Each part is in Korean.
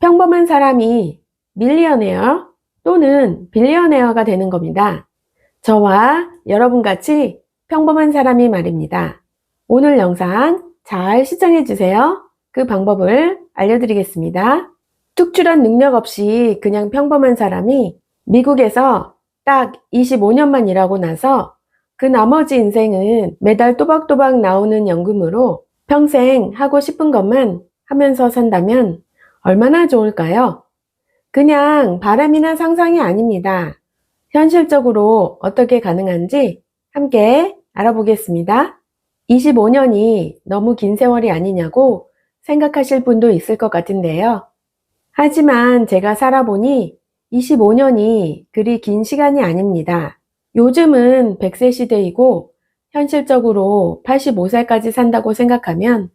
평범한 사람이 밀리어네어 또는 빌리어네어가 되는 겁니다. 저와 여러분 같이 평범한 사람이 말입니다. 오늘 영상 잘 시청해 주세요. 그 방법을 알려드리겠습니다. 특출한 능력 없이 그냥 평범한 사람이 미국에서 딱 25년만 일하고 나서 그 나머지 인생은 매달 또박또박 나오는 연금으로 평생 하고 싶은 것만 하면서 산다면 얼마나 좋을까요? 그냥 바람이나 상상이 아닙니다. 현실적으로 어떻게 가능한지 함께 알아보겠습니다. 25년이 너무 긴 세월이 아니냐고 생각하실 분도 있을 것 같은데요. 하지만 제가 살아보니 25년이 그리 긴 시간이 아닙니다. 요즘은 100세 시대이고 현실적으로 85살까지 산다고 생각하면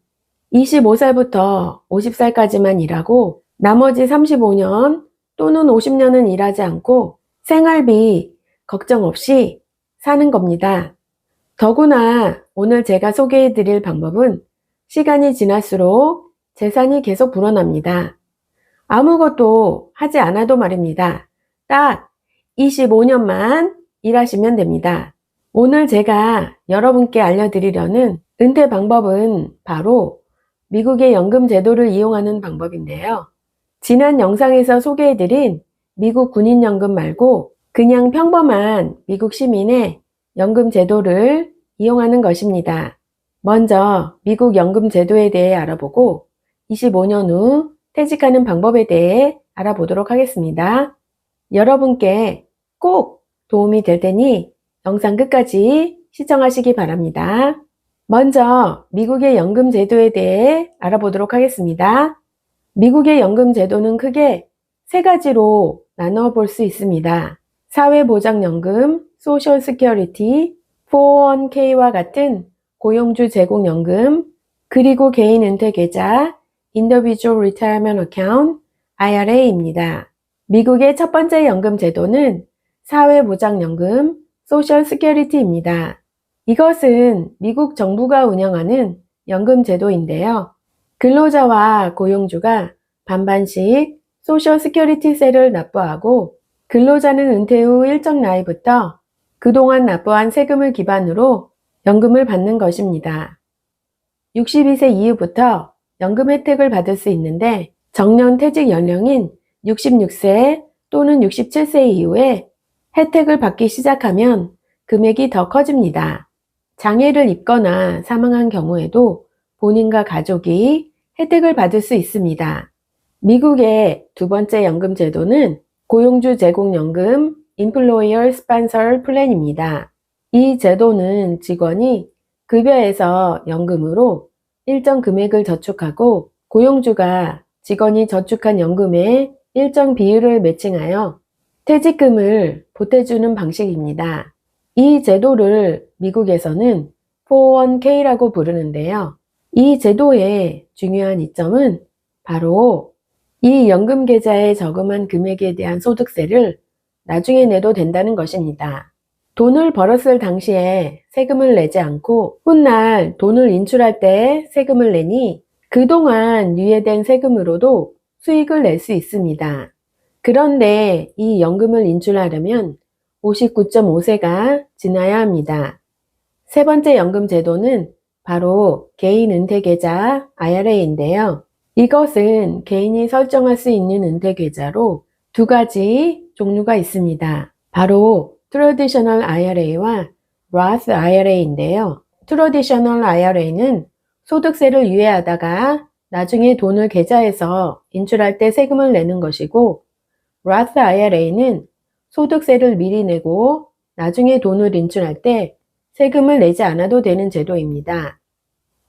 25살부터 50살까지만 일하고 나머지 35년 또는 50년은 일하지 않고 생활비 걱정 없이 사는 겁니다. 더구나 오늘 제가 소개해 드릴 방법은 시간이 지날수록 재산이 계속 불어납니다. 아무것도 하지 않아도 말입니다. 딱 25년만 일하시면 됩니다. 오늘 제가 여러분께 알려드리려는 은퇴 방법은 바로 미국의 연금 제도를 이용하는 방법인데요. 지난 영상에서 소개해드린 미국 군인연금 말고 그냥 평범한 미국 시민의 연금 제도를 이용하는 것입니다. 먼저 미국 연금 제도에 대해 알아보고 25년 후 퇴직하는 방법에 대해 알아보도록 하겠습니다. 여러분께 꼭 도움이 될 테니 영상 끝까지 시청하시기 바랍니다. 먼저 미국의 연금 제도에 대해 알아보도록 하겠습니다. 미국의 연금 제도는 크게 세 가지로 나누어 볼 수 있습니다. 사회보장연금, 소셜 시큐리티, 401k와 같은 고용주 제공연금, 그리고 개인 은퇴 계좌, Individual Retirement Account, IRA입니다. 미국의 첫 번째 연금 제도는 사회보장연금, 소셜 시큐리티입니다. 이것은 미국 정부가 운영하는 연금 제도인데요. 근로자와 고용주가 반반씩 소셜 시큐리티세를 납부하고 근로자는 은퇴 후 일정 나이부터 그동안 납부한 세금을 기반으로 연금을 받는 것입니다. 62세 이후부터 연금 혜택을 받을 수 있는데 정년 퇴직 연령인 66세 또는 67세 이후에 혜택을 받기 시작하면 금액이 더 커집니다. 장애를 입거나 사망한 경우에도 본인과 가족이 혜택을 받을 수 있습니다. 미국의 두 번째 연금 제도는 고용주 제공연금 Employer Sponsor Plan입니다. 이 제도는 직원이 급여에서 연금으로 일정 금액을 저축하고 고용주가 직원이 저축한 연금의 일정 비율을 매칭하여 퇴직금을 보태주는 방식입니다. 이 제도를 미국에서는 401k라고 부르는데요. 이 제도의 중요한 이점은 바로 이 연금 계좌에 저금한 금액에 대한 소득세를 나중에 내도 된다는 것입니다. 돈을 벌었을 당시에 세금을 내지 않고 훗날 돈을 인출할 때 세금을 내니 그동안 유예된 세금으로도 수익을 낼 수 있습니다. 그런데 이 연금을 인출하려면 59.5세가 지나야 합니다. 세 번째 연금 제도는 바로 개인 은퇴 계좌 IRA인데요. 이것은 개인이 설정할 수 있는 은퇴 계좌로 두 가지 종류가 있습니다. 바로 Traditional IRA와 Roth IRA인데요. Traditional IRA는 소득세를 유예하다가 나중에 돈을 계좌에서 인출할 때 세금을 내는 것이고 Roth IRA는 소득세를 미리 내고 나중에 돈을 인출할 때 세금을 내지 않아도 되는 제도입니다.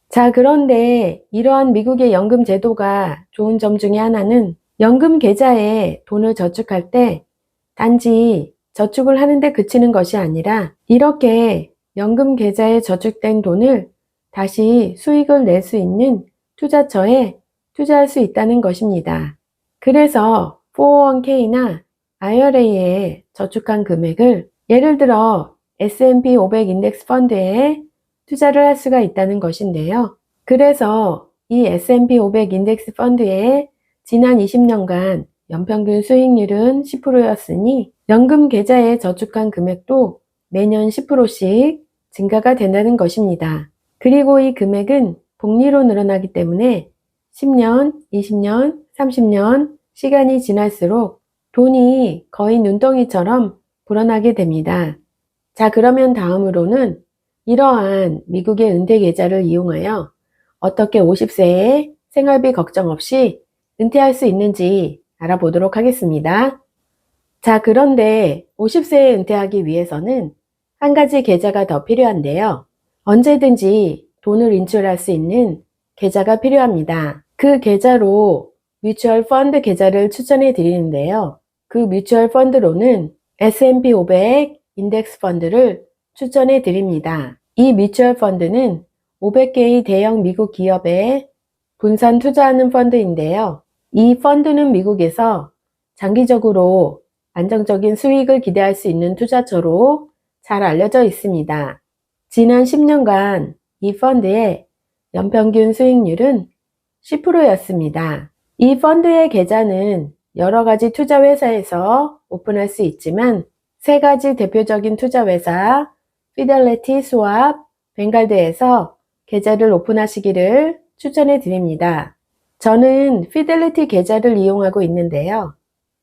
자, 그런데 이러한 미국의 연금 제도가 좋은 점 중에 하나는 연금 계좌에 돈을 저축할 때 단지 저축을 하는데 그치는 것이 아니라 이렇게 연금 계좌에 저축된 돈을 다시 수익을 낼 수 있는 투자처에 투자할 수 있다는 것입니다. 그래서 401k나 IRA에 저축한 금액을 예를 들어 S&P 500 인덱스 펀드에 투자를 할 수가 있다는 것인데요. 그래서 이 S&P 500 인덱스 펀드에 지난 20년간 연평균 수익률은 10%였으니 연금 계좌에 저축한 금액도 매년 10%씩 증가가 된다는 것입니다. 그리고 이 금액은 복리로 늘어나기 때문에 10년, 20년, 30년 시간이 지날수록 돈이 거의 눈덩이처럼 불어나게 됩니다. 자, 그러면 다음으로는 이러한 미국의 은퇴 계좌를 이용하여 어떻게 50세에 생활비 걱정 없이 은퇴할 수 있는지 알아보도록 하겠습니다. 자, 그런데 50세에 은퇴하기 위해서는 한 가지 계좌가 더 필요한데요. 언제든지 돈을 인출할 수 있는 계좌가 필요합니다. 그 계좌로 뮤추얼 펀드 계좌를 추천해 드리는데요. 그 뮤추얼 펀드로는 S&P 500 인덱스 펀드를 추천해 드립니다. 이 뮤추얼 펀드는 500개의 대형 미국 기업에 분산 투자하는 펀드인데요. 이 펀드는 미국에서 장기적으로 안정적인 수익을 기대할 수 있는 투자처로 잘 알려져 있습니다. 지난 10년간 이 펀드의 연평균 수익률은 10%였습니다. 이 펀드의 계좌는 여러 가지 투자 회사에서 오픈할 수 있지만 세 가지 대표적인 투자 회사 피델리티, 스왑, 뱅갈드에서 계좌를 오픈하시기를 추천해 드립니다. 저는 피델리티 계좌를 이용하고 있는데요.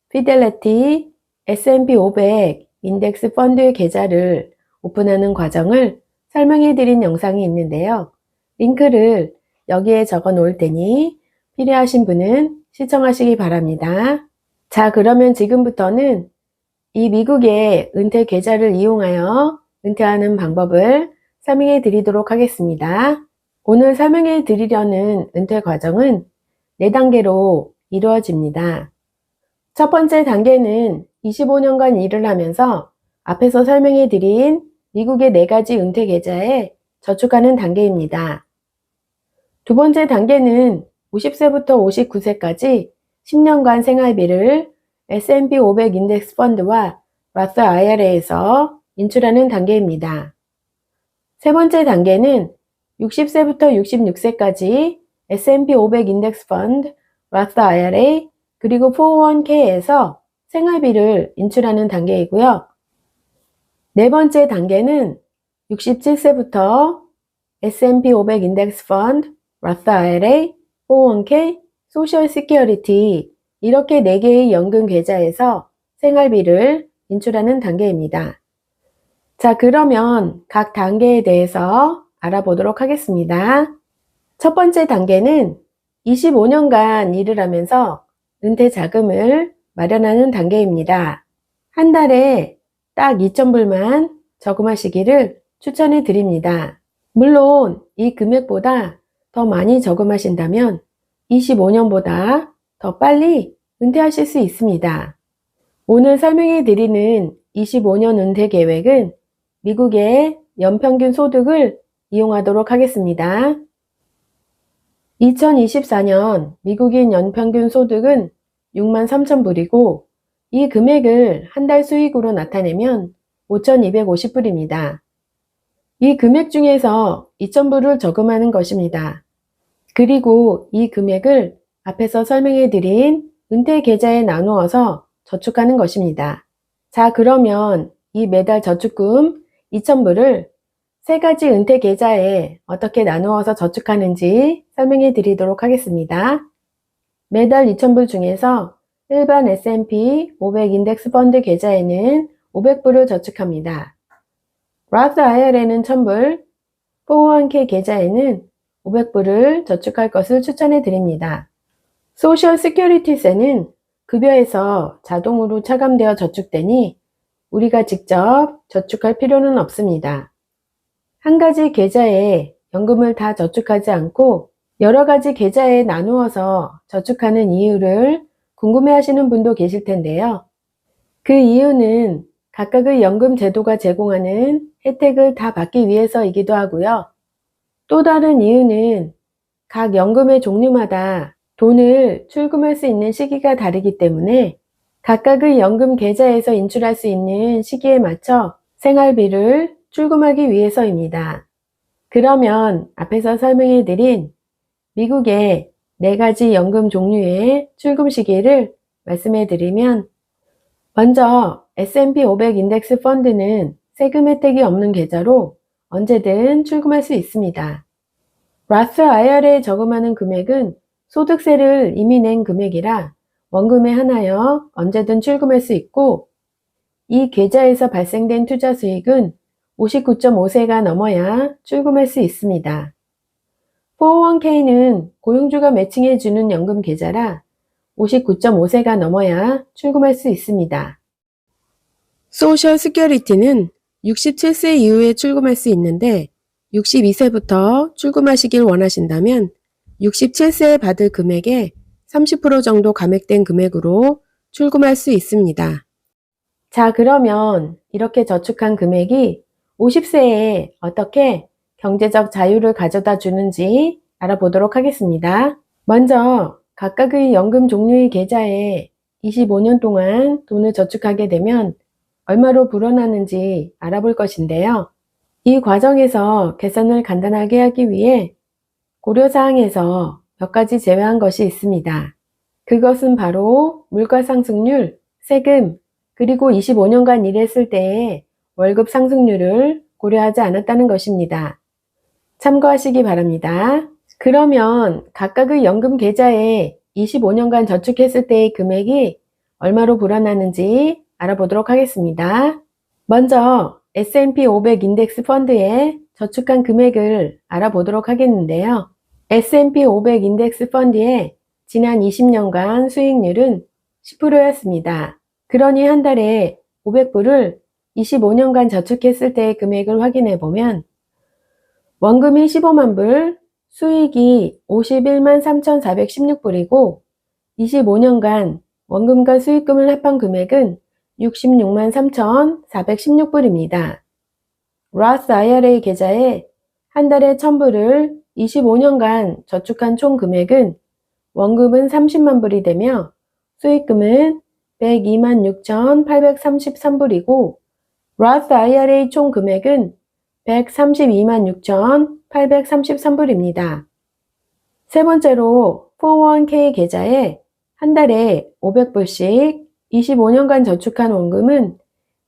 피델리티 S&P 500 인덱스 펀드의 계좌를 오픈하는 과정을 설명해 드린 영상이 있는데요. 링크를 여기에 적어 놓을 테니 필요하신 분은 시청하시기 바랍니다. 자, 그러면 지금부터는 이 미국의 은퇴 계좌를 이용하여 은퇴하는 방법을 설명해 드리도록 하겠습니다. 오늘 설명해 드리려는 은퇴 과정은 4단계로 이루어집니다. 첫 번째 단계는 25년간 일을 하면서 앞에서 설명해 드린 미국의 4가지 은퇴 계좌에 저축하는 단계입니다. 두 번째 단계는 50세부터 59세까지 10년간 생활비를 S&P 500 인덱스 펀드와 Roth IRA에서 인출하는 단계입니다. 세 번째 단계는 60세부터 66세까지 S&P 500 인덱스 펀드, Roth IRA, 그리고 401k에서 생활비를 인출하는 단계이고요. 네 번째 단계는 67세부터 S&P 500 인덱스 펀드, Roth IRA, 401k, 소셜 시큐리티 이렇게 4개의 연금 계좌에서 생활비를 인출하는 단계입니다. 자, 그러면 각 단계에 대해서 알아보도록 하겠습니다. 첫 번째 단계는 25년간 일을 하면서 은퇴 자금을 마련하는 단계입니다. 한 달에 딱 2,000불만 저금하시기를 추천해 드립니다. 물론 이 금액보다 더 많이 저금하신다면 25년보다 더 빨리 은퇴하실 수 있습니다. 오늘 설명해 드리는 25년 은퇴 계획은 미국의 연평균 소득을 이용하도록 하겠습니다. 2024년 미국인 연평균 소득은 63,000불이고 이 금액을 한 달 수익으로 나타내면 5,250불입니다. 이 금액 중에서 2,000불을 저금하는 것입니다. 그리고 이 금액을 앞에서 설명해 드린 은퇴 계좌에 나누어서 저축하는 것입니다. 자, 그러면 이 매달 저축금 2,000불을 세 가지 은퇴 계좌에 어떻게 나누어서 저축하는지 설명해 드리도록 하겠습니다. 매달 2,000불 중에서 일반 S&P 500 인덱스 펀드 계좌에는 500불을 저축합니다. Roth IRA는 1,000불, 401k 계좌에는 500불을 저축할 것을 추천해 드립니다. 소셜 시큐리티세는 급여에서 자동으로 차감되어 저축되니 우리가 직접 저축할 필요는 없습니다. 한 가지 계좌에 연금을 다 저축하지 않고 여러 가지 계좌에 나누어서 저축하는 이유를 궁금해 하시는 분도 계실 텐데요. 그 이유는 각각의 연금 제도가 제공하는 혜택을 다 받기 위해서이기도 하고요. 또 다른 이유는 각 연금의 종류마다 돈을 출금할 수 있는 시기가 다르기 때문에 각각의 연금 계좌에서 인출할 수 있는 시기에 맞춰 생활비를 출금하기 위해서입니다. 그러면 앞에서 설명해 드린 미국의 4가지 연금 종류의 출금 시기를 말씀해 드리면, 먼저 S&P 500 인덱스 펀드는 세금 혜택이 없는 계좌로 언제든 출금할 수 있습니다. 라스 IRA에 저금하는 금액은 소득세를 이미 낸 금액이라 원금에 한하여 언제든 출금할 수 있고, 이 계좌에서 발생된 투자 수익은 59.5세가 넘어야 출금할 수 있습니다. 401k는 고용주가 매칭해주는 연금 계좌라 59.5세가 넘어야 출금할 수 있습니다. 소셜 시큐리티는 67세 이후에 출금할 수 있는데 62세부터 출금하시길 원하신다면 67세에 받을 금액의 30% 정도 감액된 금액으로 출금할 수 있습니다. 자, 그러면 이렇게 저축한 금액이 50세에 어떻게 경제적 자유를 가져다 주는지 알아보도록 하겠습니다. 먼저 각각의 연금 종류의 계좌에 25년 동안 돈을 저축하게 되면 얼마로 불어나는지 알아볼 것인데요. 이 과정에서 계산을 간단하게 하기 위해 고려사항에서 몇 가지 제외한 것이 있습니다. 그것은 바로 물가상승률, 세금, 그리고 25년간 일했을 때의 월급 상승률을 고려하지 않았다는 것입니다. 참고하시기 바랍니다. 그러면 각각의 연금 계좌에 25년간 저축했을 때의 금액이 얼마로 불어나는지 알아보도록 하겠습니다. 먼저 S&P 500 인덱스 펀드에 저축한 금액을 알아보도록 하겠는데요. S&P 500 인덱스 펀드의 지난 20년간 수익률은 10%였습니다. 그러니 한 달에 500불을 25년간 저축했을 때의 금액을 확인해 보면 원금이 15만 불, 수익이 51만 3,416불이고 25년간 원금과 수익금을 합한 금액은 66만 3,416불입니다. 로스 IRA 계좌에 한 달에 1000불을 25년간 저축한 총 금액은 원금은 30만 불이 되며 수익금은 102만 6,833불이고 로스 IRA 총 금액은 132만 6,833불입니다. 세 번째로 401k 계좌에 한 달에 500불씩 25년간 저축한 원금은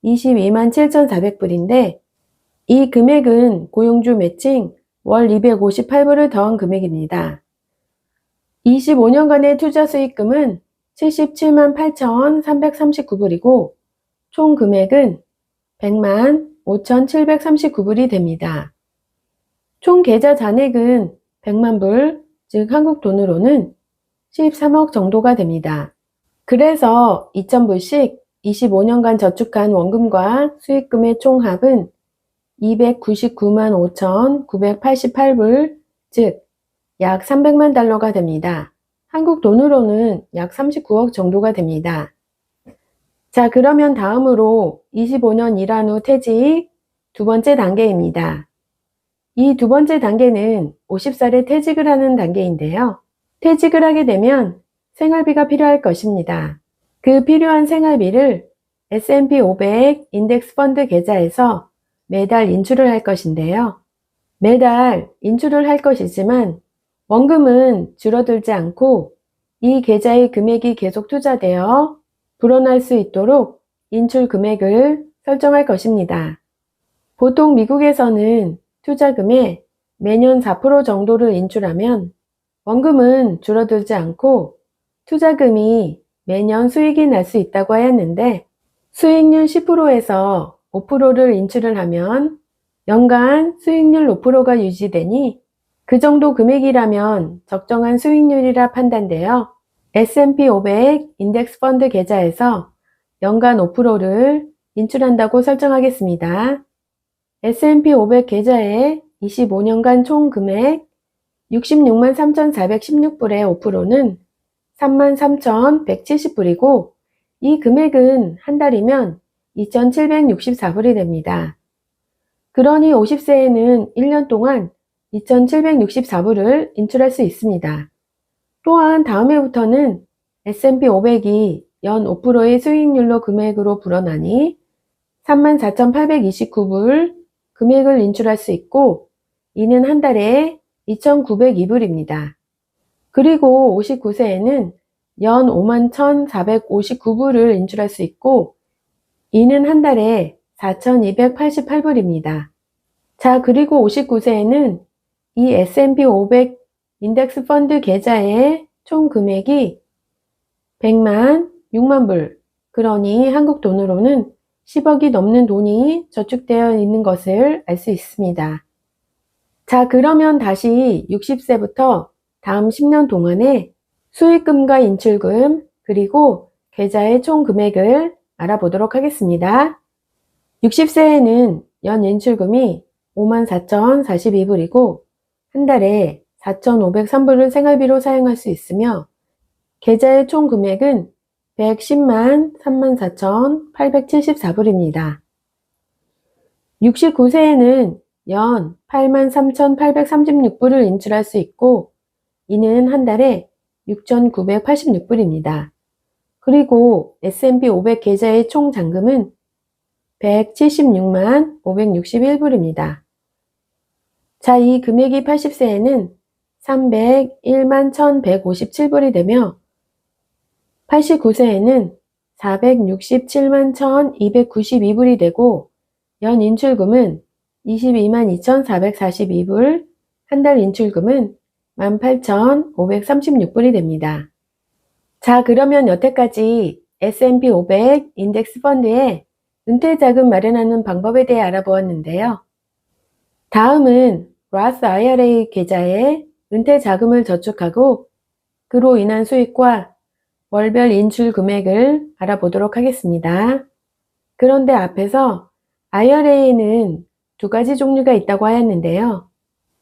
22만 7,400불인데 이 금액은 고용주 매칭 월 258불을 더한 금액입니다. 25년간의 투자 수익금은 77만 8,339불이고 총 금액은 100만 5,739불이 됩니다. 총 계좌 잔액은 100만 불, 즉 한국 돈으로는 13억 정도가 됩니다. 그래서 2,000불씩 25년간 저축한 원금과 수익금의 총합은 299만 5,988불, 즉 약 300만 달러가 됩니다. 한국 돈으로는 약 39억 정도가 됩니다. 자, 그러면 다음으로 25년 일한 후 퇴직 두 번째 단계입니다. 이 두 번째 단계는 50살에 퇴직을 하는 단계인데요. 퇴직을 하게 되면 생활비가 필요할 것입니다. 그 필요한 생활비를 S&P 500 인덱스 펀드 계좌에서 매달 인출을 할 것인데요. 매달 인출을 할 것이지만 원금은 줄어들지 않고 이 계좌의 금액이 계속 투자되어 불어날 수 있도록 인출 금액을 설정할 것입니다. 보통 미국에서는 투자금에 매년 4% 정도를 인출하면 원금은 줄어들지 않고 투자금이 매년 수익이 날 수 있다고 하였는데 수익률 10%에서 5%를 인출을 하면 연간 수익률 5%가 유지되니 그 정도 금액이라면 적정한 수익률이라 판단되어 S&P 500 인덱스 펀드 계좌에서 연간 5%를 인출한다고 설정하겠습니다. S&P 500 계좌의 25년간 총 금액 66만 3,416불의 5%는 33,170불이고 이 금액은 한 달이면 2,764불이 됩니다. 그러니 50세에는 1년 동안 2,764불을 인출할 수 있습니다. 또한 다음 해부터는 S&P 500이 연 5%의 수익률로 금액으로 불어나니 34,829불 금액을 인출할 수 있고 이는 한 달에 2,902불입니다. 그리고 59세에는 연 51,459불을 인출할 수 있고 이는 한 달에 4,288불입니다. 자, 그리고 59세에는 이 S&P 500 인덱스 펀드 계좌의 총 금액이 100만, 6만 불, 그러니 한국 돈으로는 10억이 넘는 돈이 저축되어 있는 것을 알 수 있습니다. 자, 그러면 다시 60세부터 다음 10년 동안에 수익금과 인출금, 그리고 계좌의 총 금액을 알아보도록 하겠습니다. 60세에는 연 인출금이 54,042불이고 한 달에 4,503불을 생활비로 사용할 수 있으며 계좌의 총 금액은 110만 34,874불입니다. 69세에는 연 83,836불을 인출할 수 있고 이는 한 달에 6,986불입니다. 그리고 S&P 500 계좌의 총 잔금은 176만 561불입니다. 자, 이 금액이 80세에는 301만 1,157불이 되며 89세에는 467만 1,292불이 되고 연 인출금은 22만 2,442불, 한 달 인출금은 18,536불이 됩니다. 자, 그러면 여태까지 S&P 500 인덱스 펀드에 은퇴자금 마련하는 방법에 대해 알아보았는데요. 다음은 Roth IRA 계좌에 은퇴자금을 저축하고 그로 인한 수익과 월별 인출 금액을 알아보도록 하겠습니다. 그런데 앞에서 IRA에는 두 가지 종류가 있다고 하였는데요.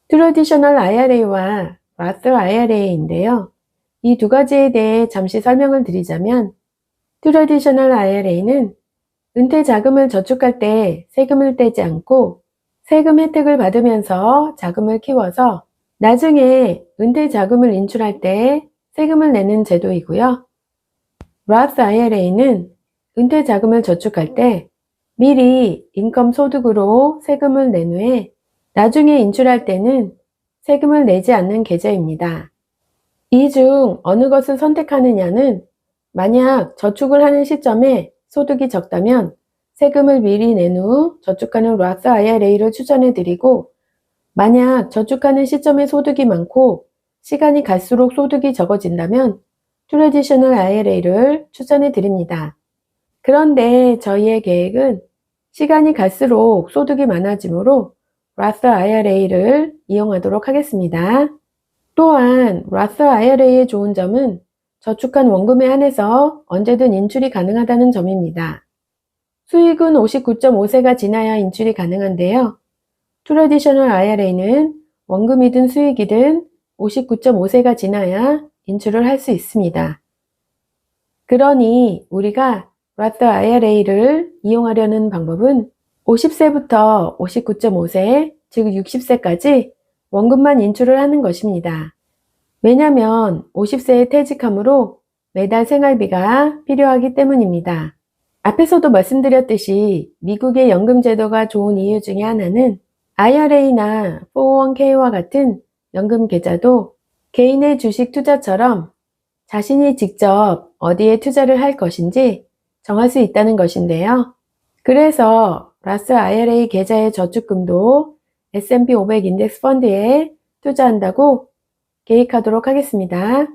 트래디셔널 IRA와 Roth IRA인데요. 이 두 가지에 대해 잠시 설명을 드리자면 트래디셔널 IRA는 은퇴 자금을 저축할 때 세금을 떼지 않고 세금 혜택을 받으면서 자금을 키워서 나중에 은퇴 자금을 인출할 때 세금을 내는 제도이고요. Roth IRA는 은퇴 자금을 저축할 때 미리 인컴 소득으로 세금을 낸 후에 나중에 인출할 때는 세금을 내지 않는 계좌입니다. 이 중 어느 것을 선택하느냐는 만약 저축을 하는 시점에 소득이 적다면 세금을 미리 낸 후 저축하는 Roth IRA를 추천해 드리고 만약 저축하는 시점에 소득이 많고 시간이 갈수록 소득이 적어진다면 트래디셔널 IRA를 추천해 드립니다. 그런데 저희의 계획은 시간이 갈수록 소득이 많아지므로 Roth IRA를 이용하도록 하겠습니다. 또한 Roth IRA의 좋은 점은 저축한 원금에 한해서 언제든 인출이 가능하다는 점입니다. 수익은 59.5세가 지나야 인출이 가능한데요. 트래디셔널 IRA는 원금이든 수익이든 59.5세가 지나야 인출을 할 수 있습니다. 그러니 우리가 Roth IRA를 이용하려는 방법은 50세부터 59.5세, 즉 60세까지 원금만 인출을 하는 것입니다. 왜냐하면 50세에 퇴직하므로 매달 생활비가 필요하기 때문입니다. 앞에서도 말씀드렸듯이 미국의 연금 제도가 좋은 이유 중에 하나는 IRA나 401k와 같은 연금 계좌도 개인의 주식 투자처럼 자신이 직접 어디에 투자를 할 것인지 정할 수 있다는 것인데요. 그래서 Roth IRA 계좌의 저축금도 S&P 500 인덱스 펀드에 투자한다고 계획하도록 하겠습니다.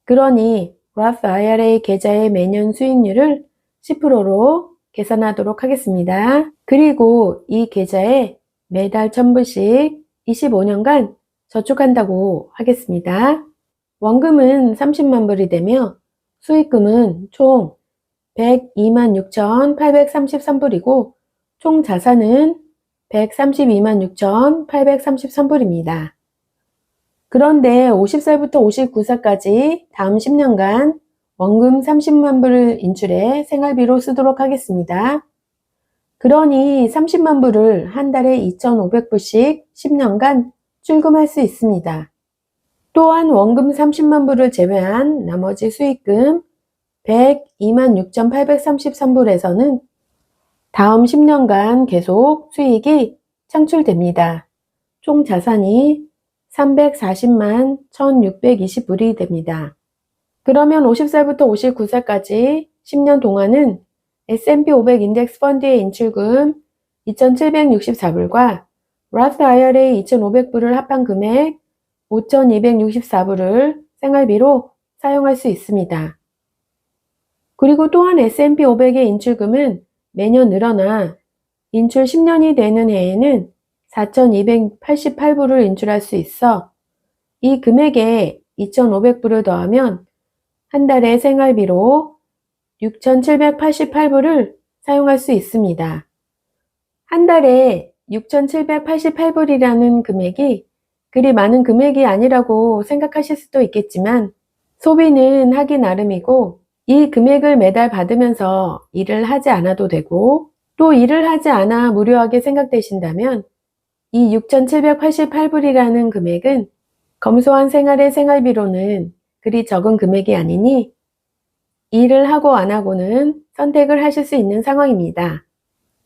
그러니 Roth IRA 계좌의 매년 수익률을 10%로 계산하도록 하겠습니다. 그리고 이 계좌에 매달 1,000불씩 25년간 저축한다고 하겠습니다. 원금은 30만 불이 되며 수익금은 총 102만 6,833불이고 총 자산은 132만 6,833불입니다. 그런데 50살부터 59살까지 다음 10년간 원금 30만 불을 인출해 생활비로 쓰도록 하겠습니다. 그러니 30만 불을 한 달에 2,500불씩 10년간 출금할 수 있습니다. 또한 원금 30만 불을 제외한 나머지 수익금 102만 6,833불에서는 다음 10년간 계속 수익이 창출됩니다. 총 자산이 340만 1620불이 됩니다. 그러면 50살부터 59살까지 10년 동안은 S&P 500 인덱스 펀드의 인출금 2,764불과 Roth IRA 2,500불을 합한 금액 5,264불을 생활비로 사용할 수 있습니다. 그리고 또한 S&P 500의 인출금은 매년 늘어나 인출 10년이 되는 해에는 4,288불을 인출할 수 있어 이 금액에 2,500불을 더하면 한 달에 생활비로 6,788불을 사용할 수 있습니다. 한 달에 6,788불이라는 금액이 그리 많은 금액이 아니라고 생각하실 수도 있겠지만 소비는 하기 나름이고 이 금액을 매달 받으면서 일을 하지 않아도 되고 또 일을 하지 않아 무료하게 생각되신다면 이 6,788불이라는 금액은 검소한 생활의 생활비로는 그리 적은 금액이 아니니 일을 하고 안 하고는 선택을 하실 수 있는 상황입니다.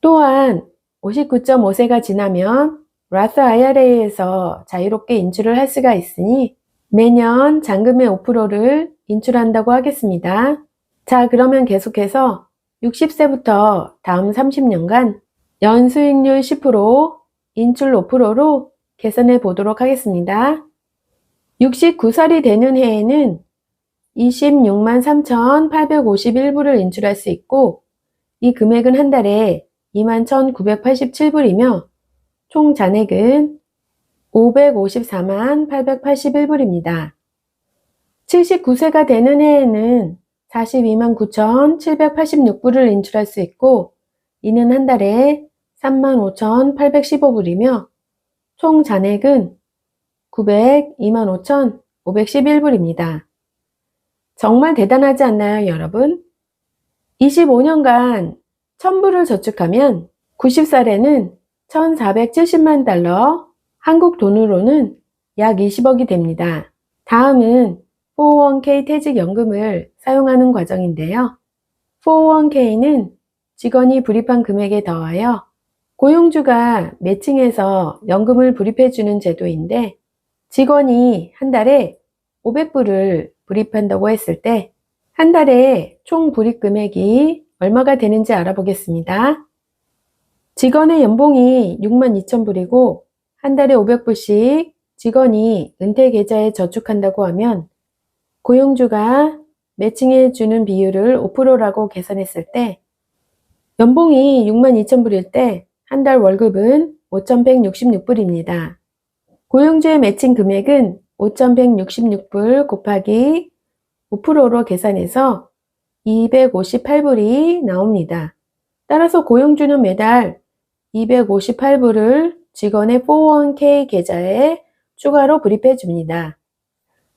또한 59.5세가 지나면 Roth IRA에서 자유롭게 인출을 할 수가 있으니 매년 잔금의 5%를 인출한다고 하겠습니다. 자, 그러면 계속해서 60세부터 다음 30년간 연수익률 10%, 인출 5%로 계산해 보도록 하겠습니다. 69살이 되는 해에는 26만 3,851불을 인출할 수 있고 이 금액은 한 달에 21,987불이며 총 잔액은 554만 881불입니다. 79세가 되는 해에는 42만 9,786불을 인출할 수 있고 이는 한 달에 3만 5,815불이며 총 잔액은 902만 5,511불입니다. 정말 대단하지 않나요, 여러분? 25년간 1,000불을 저축하면 90살에는 1,470만 달러, 한국 돈으로는 약 20억이 됩니다. 다음은 401k 퇴직연금을 사용하는 과정인데요. 401k는 직원이 불입한 금액에 더하여 고용주가 매칭해서 연금을 불입해주는 제도인데 직원이 한 달에 500불을 불입한다고 했을 때 한 달에 총 불입 금액이 얼마가 되는지 알아보겠습니다. 직원의 연봉이 62,000불이고 한 달에 500불씩 직원이 은퇴 계좌에 저축한다고 하면 고용주가 매칭해 주는 비율을 5%라고 계산했을 때 연봉이 62,000불일 때 한 달 월급은 5,166불입니다. 고용주의 매칭 금액은 5,166불 곱하기 5%로 계산해서 258불이 나옵니다. 따라서 고용주는 매달 258불을 직원의 401k 계좌에 추가로 불입해 줍니다.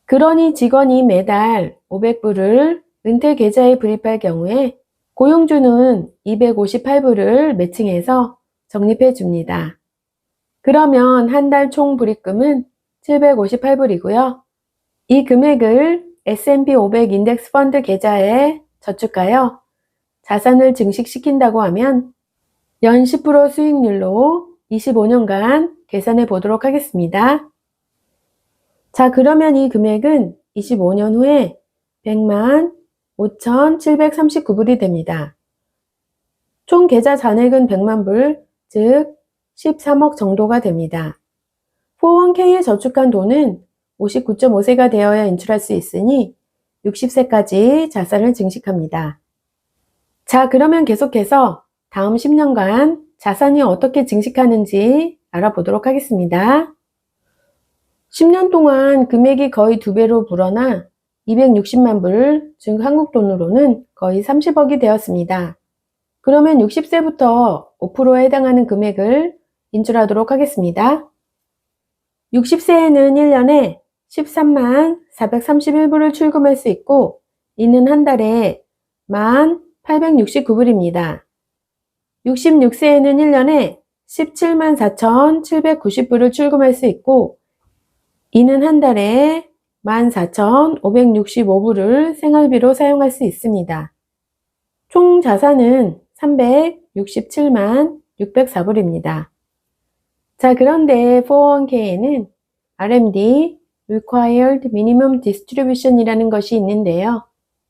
그러니 직원이 매달 500불을 은퇴 계좌에 불입할 경우에 고용주는 258불을 매칭해서 적립해 줍니다. 그러면 한 달 총 불입금은 758불이고요. 이 금액을 S&P 500 인덱스 펀드 계좌에 저축하여 자산을 증식시킨다고 하면 연 10% 수익률로 25년간 계산해 보도록 하겠습니다. 자, 그러면 이 금액은 25년 후에 100만 5,739불이 됩니다. 총 계좌 잔액은 100만 불, 즉 13억 정도가 됩니다. 401k에 저축한 돈은 59.5세가 되어야 인출할 수 있으니 60세까지 자산을 증식합니다. 자, 그러면 계속해서 다음 10년간 자산이 어떻게 증식하는지 알아보도록 하겠습니다. 10년 동안 금액이 거의 2배로 불어나 260만 불, 즉 한국 돈으로는 거의 30억이 되었습니다. 그러면 60세부터 5%에 해당하는 금액을 인출하도록 하겠습니다. 60세에는 1년에 13만 431불을 출금할 수 있고 이는 한 달에 1,869불입니다. 66세에는 1년에 17만 4,790불을 출금할 수 있고 이는 한 달에 14,565불을 생활비로 사용할 수 있습니다. 총 자산은 367만 604불입니다. 자, 그런데 401k에는 RMD, Required Minimum Distribution이라는 것이 있는데요.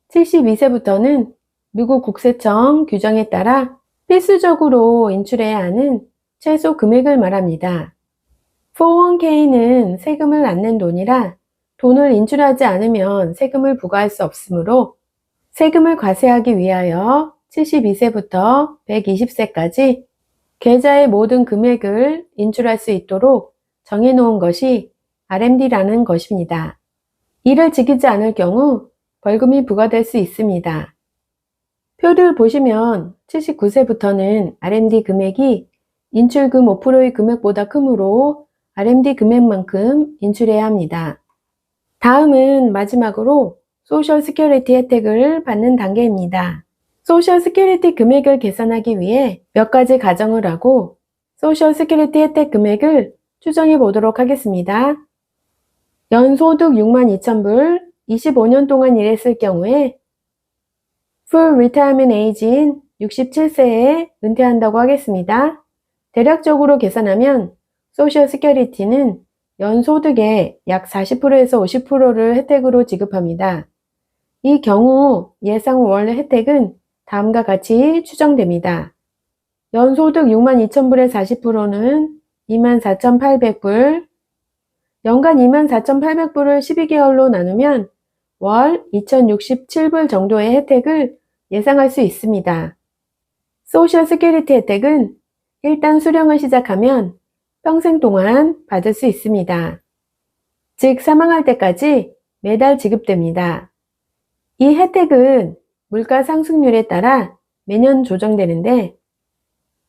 72세부터는 미국 국세청 규정에 따라 필수적으로 인출해야 하는 최소 금액을 말합니다. 401k는 세금을 안 낸 돈이라 돈을 인출하지 않으면 세금을 부과할 수 없으므로 세금을 과세하기 위하여 72세부터 120세까지 계좌의 모든 금액을 인출할 수 있도록 정해놓은 것이 RMD라는 것입니다. 이를 지키지 않을 경우 벌금이 부과될 수 있습니다. 표를 보시면 79세부터는 RMD 금액이 인출금 5%의 금액보다 크므로 RMD 금액만큼 인출해야 합니다. 다음은 마지막으로 소셜 시큐리티 혜택을 받는 단계입니다. 소셜 시큐리티 금액을 계산하기 위해 몇 가지 가정을 하고 소셜 시큐리티 혜택 금액을 추정해 보도록 하겠습니다. 연소득 62,000불, 25년 동안 일했을 경우에 Full Retirement Age인 67세에 은퇴한다고 하겠습니다. 대략적으로 계산하면 소셜 시큐리티는 연소득의 약 40%에서 50%를 혜택으로 지급합니다. 이 경우 예상 월 혜택은 다음과 같이 추정됩니다. 연소득 62,000불의 40%는 24,800불, 연간 24,800불을 12개월로 나누면 월 2,067불 정도의 혜택을 예상할 수 있습니다. 소셜 시큐리티 혜택은 일단 수령을 시작하면 평생 동안 받을 수 있습니다. 즉 사망할 때까지 매달 지급됩니다. 이 혜택은 물가 상승률에 따라 매년 조정되는데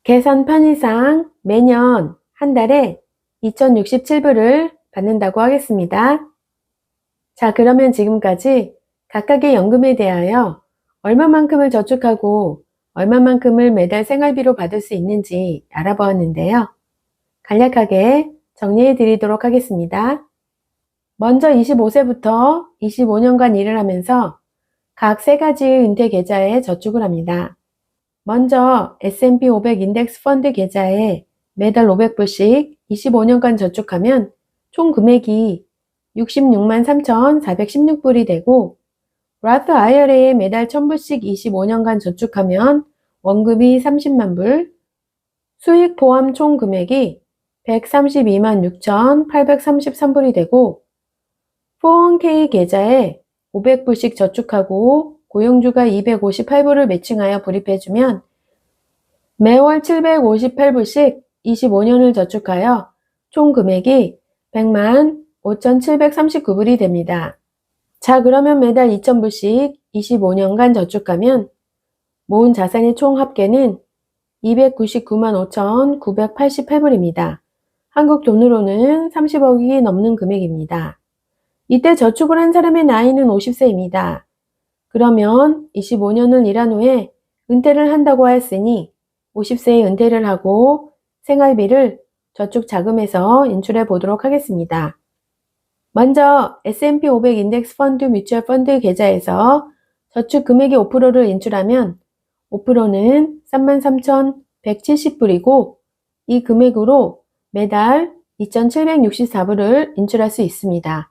계산 편의상 매년 한 달에 2,067불을 받는다고 하겠습니다. 자, 그러면 지금까지 각각의 연금에 대하여 얼마만큼을 저축하고 얼마만큼을 매달 생활비로 받을 수 있는지 알아보았는데요. 간략하게 정리해 드리도록 하겠습니다. 먼저 25세부터 25년간 일을 하면서 각 세 가지의 은퇴 계좌에 저축을 합니다. 먼저 S&P 500 인덱스 펀드 계좌에 매달 500불씩 25년간 저축하면 총 금액이 66만 3,416불이 되고 Roth IRA에 매달 1,000불씩 25년간 저축하면 원금이 30만 불, 수익 포함 총 금액이 132만 6,833불이 되고 401k 계좌에 500불씩 저축하고 고용주가 258불을 매칭하여 불입해주면 매월 758불씩 25년을 저축하여 총 금액이 100만 5,739불이 됩니다. 자, 그러면 매달 2,000불씩 25년간 저축하면 모은 자산의 총 합계는 299만 5,988불입니다. 한국 돈으로는 30억이 넘는 금액입니다. 이때 저축을 한 사람의 나이는 50세입니다. 그러면 25년을 일한 후에 은퇴를 한다고 하였으니 50세에 은퇴를 하고 생활비를 저축 자금에서 인출해 보도록 하겠습니다. 먼저 S&P 500 인덱스 펀드 뮤추얼 펀드 계좌에서 저축 금액의 5%를 인출하면 5%는 33,170불이고 이 금액으로 매달 2,764불을 인출할 수 있습니다.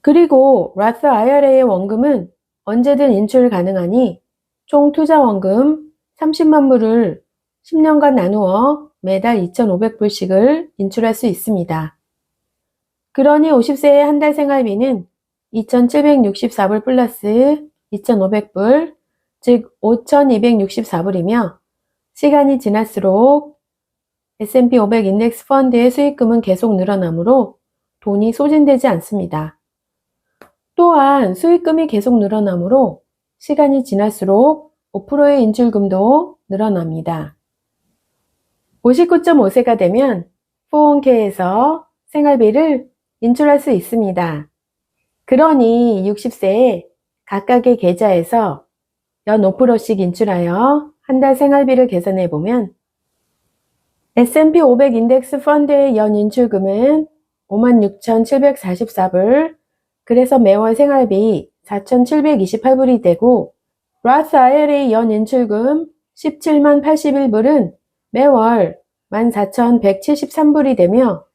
그리고 Roth IRA의 원금은 언제든 인출 가능하니 총 투자 원금 30만 불을 10년간 나누어 매달 2,500불씩을 인출할 수 있습니다. 그러니 50세의 한 달 생활비는 2,764불 플러스 2,500불, 즉 5,264불이며 시간이 지날수록 S&P 500 인덱스 펀드의 수익금은 계속 늘어나므로 돈이 소진되지 않습니다. 또한 수익금이 계속 늘어나므로 시간이 지날수록 5%의 인출금도 늘어납니다. 59.5세가 되면 401k에서 생활비를 인출할 수 있습니다. 그러니 60세에 각각의 계좌에서 연 5%씩 인출하여 한 달 생활비를 계산해 보면 S&P 500 인덱스 펀드의 연 인출금은 56,744불, 그래서 매월 생활비 4,728불이 되고 Roth IRA 연 인출금 17만 81불은 매월 14,173불이 되며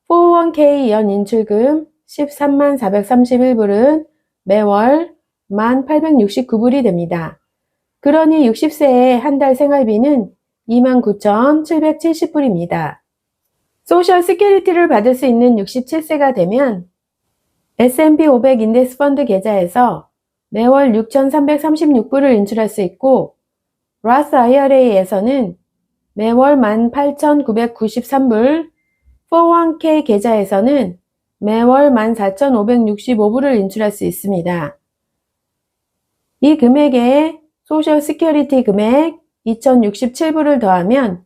401k 연 인출금 13만 431불은 매월 1,869불이 됩니다. 그러니 60세의 한 달 생활비는 29,770불입니다. 소셜 시큐리티를 받을 수 있는 67세가 되면 S&P 500 인덱스 펀드 계좌에서 매월 6,336불을 인출할 수 있고 로스 IRA에서는 매월 18,993불, 401k 계좌에서는 매월 14,565불을 인출할 수 있습니다. 이 금액에 소셜 시큐리티 금액 2,067불을 더하면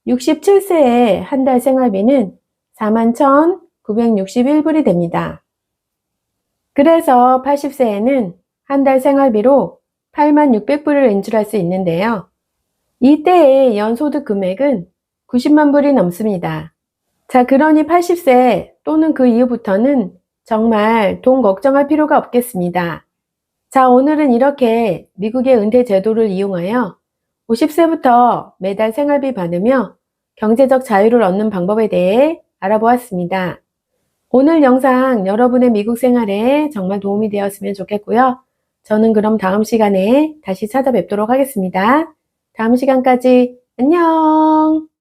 67세의 한 달 생활비는 41,961불이 됩니다. 그래서 80세에는 한 달 생활비로 86,600불을 인출할 수 있는데요. 이때의 연소득 금액은 90만 불이 넘습니다. 자, 그러니 80세 또는 그 이후부터는 정말 돈 걱정할 필요가 없겠습니다. 자, 오늘은 이렇게 미국의 은퇴 제도를 이용하여 50세부터 매달 생활비 받으며 경제적 자유를 얻는 방법에 대해 알아보았습니다. 오늘 영상 여러분의 미국 생활에 정말 도움이 되었으면 좋겠고요. 저는 그럼 다음 시간에 다시 찾아뵙도록 하겠습니다. 다음 시간까지 안녕!